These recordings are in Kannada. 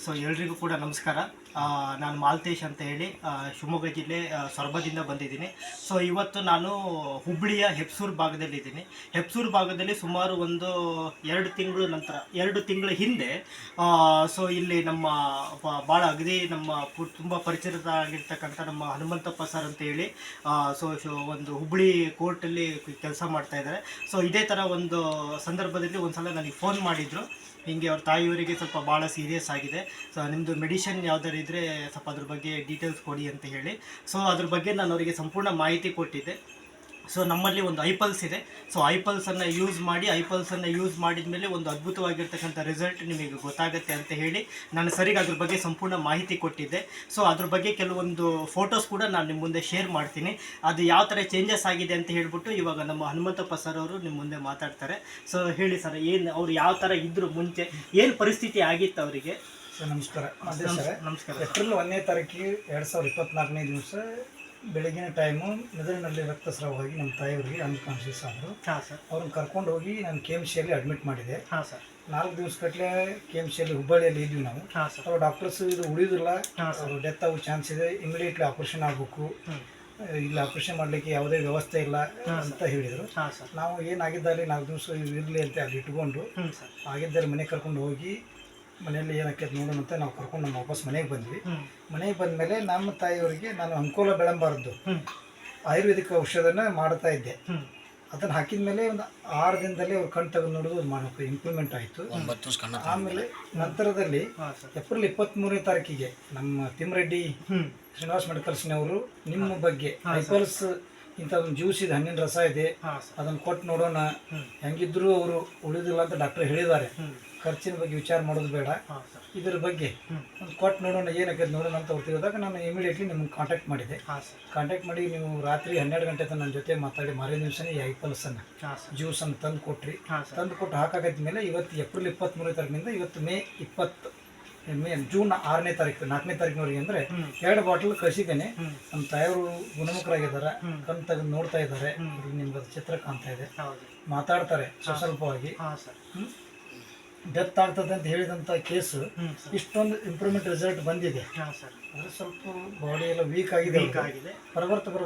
ಸೊ ಎಲ್ರಿಗೂ ಕೂಡ ನಮಸ್ಕಾರ. ನಾನು ಮಾಲ್ತೇಶ್ ಅಂತ ಹೇಳಿ ಶಿವಮೊಗ್ಗ ಜಿಲ್ಲೆ ಸೊರಬದಿಂದ ಬಂದಿದ್ದೀನಿ. ಸೊ ಇವತ್ತು ನಾನು ಹುಬ್ಬಳ್ಳಿಯ ಹೆಪ್ಸೂರು ಭಾಗದಲ್ಲಿದ್ದೀನಿ. ಹೆಪ್ಸೂರು ಭಾಗದಲ್ಲಿ ಸುಮಾರು ಒಂದು 2 ತಿಂಗಳ ಹಿಂದೆ ಸೊ ಇಲ್ಲಿ ನಮ್ಮ ಭಾಳ ಅಗದಿ ನಮ್ಮ ತುಂಬ ಪರಿಚಿತ ಆಗಿರ್ತಕ್ಕಂಥ ನಮ್ಮ ಹನುಮಂತಪ್ಪ ಸರ್ ಅಂತ ಹೇಳಿ ಒಂದು ಹುಬ್ಬಳ್ಳಿ ಕೋರ್ಟಲ್ಲಿ ಕೆಲಸ ಮಾಡ್ತಾ ಇದ್ದಾರೆ. ಸೊ ಇದೇ ಥರ ಒಂದು ಸಂದರ್ಭದಲ್ಲಿ ಒಂದು ಸಲ ನನಗೆ ಫೋನ್ ಮಾಡಿದರು. ಹೀಗೆ ಅವ್ರ ತಾಯಿಯವರಿಗೆ ಸ್ವಲ್ಪ ಭಾಳ ಸೀರಿಯಸ್ ಆಗಿದೆ, ಸೊ ನಿಮ್ಮದು ಮೆಡಿಷನ್ ಯಾವುದಾದ್ರು ಇದ್ದರೆ ಸ್ವಲ್ಪ ಅದ್ರ ಬಗ್ಗೆ ಡೀಟೇಲ್ಸ್ ಕೊಡಿ ಅಂತ ಹೇಳಿ. ಸೊ ಅದ್ರ ಬಗ್ಗೆ ನಾನು ಅವರಿಗೆ ಸಂಪೂರ್ಣ ಮಾಹಿತಿ ಕೊಟ್ಟಿದ್ದೆ. ಸೊ ನಮ್ಮಲ್ಲಿ ಒಂದು ಐಪಲ್ಸ್ ಇದೆ. ಸೊ ಐಪಲ್ಸನ್ನು ಯೂಸ್ ಮಾಡಿದ ಮೇಲೆ ಒಂದು ಅದ್ಭುತವಾಗಿರ್ತಕ್ಕಂಥ ರಿಸಲ್ಟ್ ನಿಮಗೆ ಗೊತ್ತಾಗುತ್ತೆ ಅಂತ ಹೇಳಿ ನಾನು ಸರಿಗೆ ಅದ್ರ ಬಗ್ಗೆ ಸಂಪೂರ್ಣ ಮಾಹಿತಿ ಕೊಟ್ಟಿದ್ದೆ. ಸೊ ಅದ್ರ ಬಗ್ಗೆ ಕೆಲವೊಂದು ಫೋಟೋಸ್ ಕೂಡ ನಾನು ನಿಮ್ಮ ಮುಂದೆ ಶೇರ್ ಮಾಡ್ತೀನಿ. ಅದು ಯಾವ ಥರ ಚೇಂಜಸ್ ಆಗಿದೆ ಅಂತ ಹೇಳ್ಬಿಟ್ಟು ಇವಾಗ ನಮ್ಮ ಹನುಮಂತಪ್ಪ ಸರ್ ಅವರು ನಿಮ್ಮ ಮುಂದೆ ಮಾತಾಡ್ತಾರೆ. ಸೊ ಹೇಳಿ ಸರ್, ಏನು ಅವ್ರು ಯಾವ ಥರ ಇದ್ದರು, ಮುಂಚೆ ಏನು ಪರಿಸ್ಥಿತಿ ಆಗಿತ್ತು ಅವರಿಗೆ? ಸರ್ ನಮಸ್ಕಾರ. ನಮಸ್ಕಾರ. ಏಪ್ರಿಲ್ 1ನೇ ತಾರೀಕಿಗೆ 2024ನೇ ದಿವಸ ಬೆಳಗಿನ ಟೈಮು ಮೆದುಳಿನಲ್ಲಿ ರಕ್ತಸ್ರಾವವಾಗಿ ನಮ್ಮ ತಾಯಿಯವರಿಗೆ ಅನ್ಕಾನ್ಷಿಯಸ್ ಆದರು. ಹಾಂ ಸರ್. ಅವ್ರನ್ನ ಕರ್ಕೊಂಡು ಹೋಗಿ ನಾನು KMCಯಲ್ಲಿ ಅಡ್ಮಿಟ್ ಮಾಡಿದೆ. ಹಾಂ ಸರ್. 4 ದಿವಸಗಟ್ಟಲೆ KMCಯಲ್ಲಿ ಹುಬ್ಬಳ್ಳಿಯಲ್ಲಿ ಇದ್ವಿ ನಾವು. ಹಾಂ ಸರ್. ಅವ್ರು ಡಾಕ್ಟರ್ಸ್ ಇದು ಉಳಿಯೋದಿಲ್ಲ, ಅವರು ಡೆತ್ ಆಗೋ ಚಾನ್ಸ್ ಇದೆ, ಇಮಿಡಿಯೇಟ್ಲಿ ಆಪರೇಷನ್ ಆಗಬೇಕು, ಇಲ್ಲ ಆಪರೇಷನ್ ಮಾಡಲಿಕ್ಕೆ ಯಾವುದೇ ವ್ಯವಸ್ಥೆ ಇಲ್ಲ ಅಂತ ಹೇಳಿದರು. ನಾವು ಏನಾಗಿದ್ದಲ್ಲಿ 4 ದಿವಸ ಇರಲಿ ಅಂತ ಅಲ್ಲಿ ಇಟ್ಕೊಂಡು ಆಗಿದ್ದಲ್ಲಿ ಮನೆಗೆ ಕರ್ಕೊಂಡು ಹೋಗಿ ಮನೆಯಲ್ಲಿ ಏನಾಕೈತೆ ನೋಡೋಣ ಅಂತ ನಾವು ಕರ್ಕೊಂಡು ನಮ್ಮ ವಾಪಸ್ ಮನೆಗೆ ಬಂದ್ವಿ. ಮನೆಗೆ ಬಂದ ಮೇಲೆ ನಮ್ಮ ತಾಯಿಯವರಿಗೆ ನಾನು ಅಂಕೋಲ ಬೆಳಂಬಾರ್ದು ಆಯುರ್ವೇದಿಕ್ ಔಷಧನ ಮಾಡ್ತಾ ಇದ್ದೆ. ಅದನ್ನು ಹಾಕಿದ ಮೇಲೆ ಒಂದು 6 ದಿನದಲ್ಲಿ ಅವ್ರು ಕಣ್ ತೆಗೆದು ನೋಡೋದು ಮಾಡೋಕ್ಕೆ ಇಂಪ್ರೂವ್ಮೆಂಟ್ ಆಯಿತು. ಆಮೇಲೆ ನಂತರದಲ್ಲಿ ಏಪ್ರಿಲ್ 23ನೇ ತಾರೀಕಿಗೆ ನಮ್ಮ ತಿಮ್ಮರೆಡ್ಡಿ ಶ್ರೀನಿವಾಸ್ ಮೆಡಿಕಲ್ಸ್ನವರು ನಿಮ್ಮ ಬಗ್ಗೆ ಐಪಲ್ಸ್ ಇಂಥ ಒಂದು ಜ್ಯೂಸ್ ಇದೆ, ಹಣ್ಣಿನ ರಸ ಇದೆ, ಅದನ್ನು ಕೊಟ್ಟು ನೋಡೋಣ, ಹೆಂಗಿದ್ರು ಅವರು ಉಳಿದಿಲ್ಲ ಅಂತ ಡಾಕ್ಟರ್ ಹೇಳಿದ್ದಾರೆ, ಖರ್ಚಿನ ಬಗ್ಗೆ ವಿಚಾರ ಮಾಡೋದು ಬೇಡ, ಇದ್ರ ಬಗ್ಗೆ ಒಂದು ಕೊಟ್ಟು ನೋಡೋಣ ಏನಾಗ್ಯದ ನೋಡೋಣ ಅಂತ ಅವ್ರು ತಿಳಿದಾಗ ನಾನು ಇಮಿಡಿಯೇಟ್ಲಿ ನಿಮ್ಗೆ ಕಾಂಟ್ಯಾಕ್ಟ್ ಮಾಡಿದೆ. ಕಾಂಟ್ಯಾಕ್ಟ್ ಮಾಡಿ ನೀವು ರಾತ್ರಿ 12 ಗಂಟೆ ತನಕ ನನ್ನ ಜೊತೆ ಮಾತಾಡಿ ಮಾರನೇ ದಿವಸನೇ ಈ ಐಪಲ್ಸನ್ನು ಜ್ಯೂಸನ್ನು ತಂದು ಕೊಟ್ರಿ. ತಂದು ಕೊಟ್ಟು ಹಾಕಾಗದ ಮೇಲೆ ಇವತ್ತು ಏಪ್ರಿಲ್ 23ನೇ ತಾರೀಕಿನಿಂದ ಇವತ್ತು ಜೂನ್ 6ನೇ ತಾರೀಕು 4ನೇ ತಾರೀಕಿನವರೆಗೆ ಅಂದರೆ 2 ಬಾಟಲ್ ಕಳಿಸಿದ್ದೇನೆ. ನಮ್ಮ ತಾಯಿಯವರು ಗುಣಮುಖರಾಗಿದ್ದಾರೆ, ಕಣ್ ತೆಗೆದು ನೋಡ್ತಾ ಇದ್ದಾರೆ, ನಿಮ್ಗೆ ಚಿತ್ರ ಕಾಣ್ತಾ ಇದೆ, ಮಾತಾಡ್ತಾರೆ ಸ್ವಲ್ಪವಾಗಿ. ಡೆತ್ ಆಗ್ತದೆ ಅಂತ ಹೇಳಿದಂಥ ಕೇಸು ಇಷ್ಟೊಂದು ಇಂಪ್ರೂವ್ಮೆಂಟ್ ರಿಸಲ್ಟ್ ಬಂದಿದೆ. ಅಂದರೆ ಸ್ವಲ್ಪ ಬಾಡಿ ಎಲ್ಲ ವೀಕ್ ಆಗಿದೆ,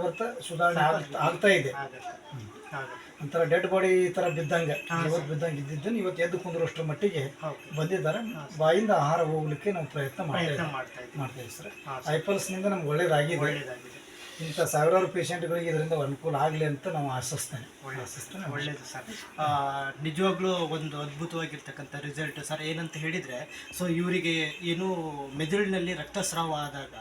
ಬರ್ತಾ ಸುಧಾರಣೆ ಆಗ್ತಾ ಇದೆ. ಒಂಥರ ಡೆಡ್ ಬಾಡಿ ಈ ಥರ ಬಿದ್ದಂಗೆ ಇದ್ದಿದ್ದನ್ನು ಇವತ್ತು ಎದ್ದು ಕುಂದ್ರಷ್ಟರ ಮಟ್ಟಿಗೆ ಬಂದಿದ್ದಾರೆ. ಬಾಯಿಂದ ಆಹಾರ ಹೋಗ್ಲಿಕ್ಕೆ ನಾವು ಪ್ರಯತ್ನ ಮಾಡ್ತಾ ಇದ್ದೀವಿ ಸರ್. ಐಪಲ್ಸ್ನಿಂದ ನಮ್ಗೆ ಒಳ್ಳೇದಾಗಿದೆ. ಇಂಥ ಸಾವಿರಾರು ಪೇಷಂಟ್ಗಳಿಗೆ ಇದರಿಂದ ಅನುಕೂಲ ಆಗಲಿ ಅಂತ ನಾವು ಆಶಿಸ್ತೇನೆ. ಒಳ್ಳೆಯದು ಸರ್. ನಿಜವಾಗ್ಲೂ ಒಂದು ಅದ್ಭುತವಾಗಿರ್ತಕ್ಕಂಥ ರಿಸಲ್ಟ್ ಸರ್. ಏನಂತ ಹೇಳಿದರೆ, ಸೊ ಇವರಿಗೆ ಏನು ಮೆದುಳಿನಲ್ಲಿ ರಕ್ತಸ್ರಾವ ಆದಾಗ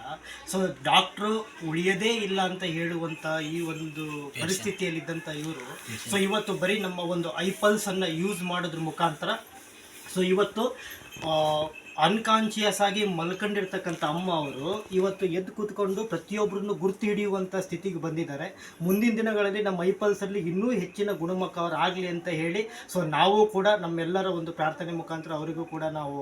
ಸೊ ಡಾಕ್ಟ್ರು ಉಳಿಯೋದೇ ಇಲ್ಲ ಅಂತ ಹೇಳುವಂಥ ಈ ಒಂದು ಪರಿಸ್ಥಿತಿಯಲ್ಲಿದ್ದಂಥ ಇವರು ಸೊ ಇವತ್ತು ಬರೀ ನಮ್ಮ ಒಂದು ಐಪಲ್ಸನ್ನು ಯೂಸ್ ಮಾಡೋದ್ರ ಮುಖಾಂತರ ಸೊ ಇವತ್ತು ಅನ್ಕಾನ್ಷಿಯಸ್ ಆಗಿ ಮಲ್ಕೊಂಡಿರ್ತಕ್ಕಂಥ ಅಮ್ಮ ಅವರು ಇವತ್ತು ಎದ್ದು ಕೂತ್ಕೊಂಡು ಪ್ರತಿಯೊಬ್ಬರನ್ನು ಗುರ್ತು ಹಿಡಿಯುವಂಥ ಸ್ಥಿತಿಗೆ ಬಂದಿದ್ದಾರೆ. ಮುಂದಿನ ದಿನಗಳಲ್ಲಿ ನಮ್ಮ ಐಪಲ್ಸಲ್ಲಿ ಇನ್ನೂ ಹೆಚ್ಚಿನ ಗುಣಮುಖರಾಗಲಿ ಅಂತ ಹೇಳಿ ಸೊ ನಾವು ಕೂಡ ನಮ್ಮೆಲ್ಲರ ಒಂದು ಪ್ರಾರ್ಥನೆ ಮುಖಾಂತರ ಅವರಿಗೂ ಕೂಡ ನಾವು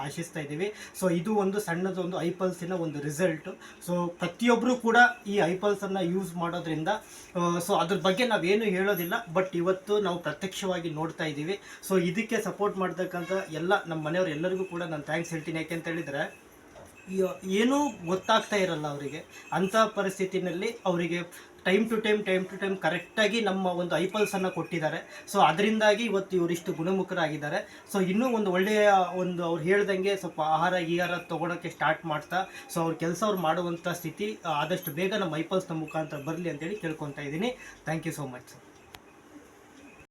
ಆಶಿಸ್ತಾ ಇದ್ದೀವಿ. ಸೊ ಇದು ಒಂದು ಸಣ್ಣದೊಂದು ಐಪಲ್ಸಿನ ಒಂದು ರಿಸಲ್ಟು. ಸೊ ಪ್ರತಿಯೊಬ್ಬರು ಕೂಡ ಈ ಐಪಲ್ಸನ್ನು ಯೂಸ್ ಮಾಡೋದ್ರಿಂದ ಸೊ ಅದ್ರ ಬಗ್ಗೆ ನಾವೇನು ಹೇಳೋದಿಲ್ಲ, ಬಟ್ ಇವತ್ತು ನಾವು ಪ್ರತ್ಯಕ್ಷವಾಗಿ ನೋಡ್ತಾ ಇದ್ದೀವಿ. ಸೊ ಇದಕ್ಕೆ ಸಪೋರ್ಟ್ ಮಾಡ್ತಕ್ಕಂಥ ಎಲ್ಲ ನಮ್ಮ ಮನೆಯವರು ಎಲ್ಲರಿಗೂ ಕೂಡ ನಾನು ಥ್ಯಾಂಕ್ಸ್ ಹೇಳ್ತೀನಿ. ಯಾಕೆ ಅಂತ ಹೇಳಿದರೆ, ಏನೂ ಗೊತ್ತಾಗ್ತಾ ಇರಲ್ಲ ಅವರಿಗೆ. ಅಂಥ ಪರಿಸ್ಥಿತಿನಲ್ಲಿ ಅವರಿಗೆ ಟೈಮ್ ಟು ಟೈಮ್ ಕರೆಕ್ಟಾಗಿ ನಮ್ಮ ಒಂದು ಐಪಲ್ಸನ್ನು ಕೊಟ್ಟಿದ್ದಾರೆ. ಸೊ ಅದರಿಂದಾಗಿ ಇವತ್ತು ಇವರಿಷ್ಟು ಗುಣಮುಖರಾಗಿದ್ದಾರೆ. ಸೊ ಇನ್ನೂ ಒಂದು ಒಳ್ಳೆಯ ಒಂದು ಅವ್ರು ಹೇಳ್ದಂಗೆ ಸ್ವಲ್ಪ ಆಹಾರ ತೊಗೊಳೋಕ್ಕೆ ಸ್ಟಾರ್ಟ್ ಮಾಡ್ತಾ ಸೊ ಅವ್ರ ಕೆಲಸ ಅವ್ರು ಮಾಡುವಂಥ ಸ್ಥಿತಿ ಆದಷ್ಟು ಬೇಗ ನಮ್ಮ ಐಪಲ್ಸ್ನ ಮುಖಾಂತರ ಬರಲಿ ಅಂತೇಳಿ ಕೇಳ್ಕೊತಾ ಇದ್ದೀನಿ. Thank you so much sir.